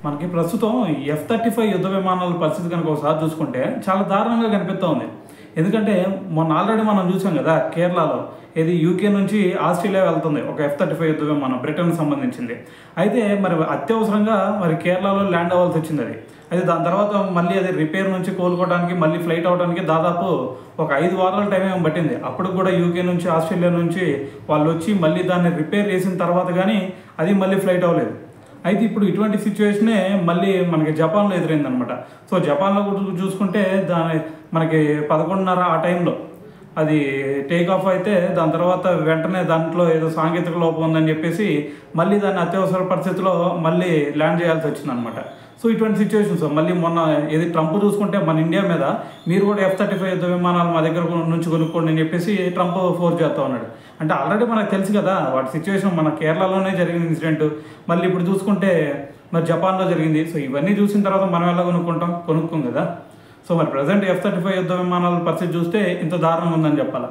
మనకి ప్రస్తుతం F-35 యుద్ధ విమానాల పరిస్థితి కనుక ఒకసారి చూసుకుంటే చాలా దారుణంగా కనిపిస్తూ ఉంది. ఎందుకంటే మొన్న ఆల్రెడీ మనం చూసాం కదా కేరళలో ఏది యూకే నుంచి ఆస్ట్రేలియా వెళ్తుంది ఒక F-35 యుద్ధ విమానం బ్రిటన్కి సంబంధించింది. అయితే మరి అత్యవసరంగా మరి కేరళలో ల్యాండ్ అవ్వాల్సి వచ్చింది అది. అయితే దాని తర్వాత మళ్ళీ అది రిపేర్ నుంచి కోలుకోవడానికి మళ్ళీ ఫ్లైట్ అవ్వడానికి దాదాపు ఒక 5 వారాల టైం ఏమో పట్టింది. అప్పుడు కూడా యూకే నుంచి ఆస్ట్రేలియా నుంచి వాళ్ళు వచ్చి మళ్ళీ దాన్ని రిపేర్ చేసిన తర్వాత కానీ అది మళ్ళీ ఫ్లైట్ అవ్వలేదు. అయితే ఇప్పుడు ఇటువంటి సిచ్యువేషనే మళ్ళీ మనకి జపాన్లో ఎదురైందనమాట. సో జపాన్లో కూడా చూసుకుంటే మనకి 11:30 ఆ టైంలో అది టేక్ ఆఫ్ అయితే దాని తర్వాత వెంటనే దాంట్లో ఏదో సాంకేతిక లోపం ఉందని చెప్పేసి మళ్ళీ దాన్ని అత్యవసర పరిస్థితిలో మళ్ళీ ల్యాండ్ చేయాల్సి వచ్చిందనమాట. సో ఇటువంటి సిచ్యువేషన్స్ మళ్ళీ మొన్న ఏది ట్రంప్ చూసుకుంటే మన ఇండియా మీద మీరు కూడా F-35 యుద్ధ విమానాలు మా దగ్గర నుంచి కొనుక్కోండి అని చెప్పేసి ట్రంప్ ఫోర్స్ చేస్తూ ఉన్నాడు. అంటే ఆల్రెడీ మనకు తెలుసు కదా వాటి సిచ్యువేషన్ మన కేరళలోనే జరిగిన ఇన్సిడెంట్, మళ్ళీ ఇప్పుడు చూసుకుంటే మరి జపాన్లో జరిగింది. సో ఇవన్నీ చూసిన తర్వాత మనం ఎలా కొనుక్కోం కదా. సో మరి ప్రజెంట్ F-35 యుద్ధ విమానాల పరిస్థితి చూస్తే ఇంత దారుణంగా ఉందని చెప్పాలి.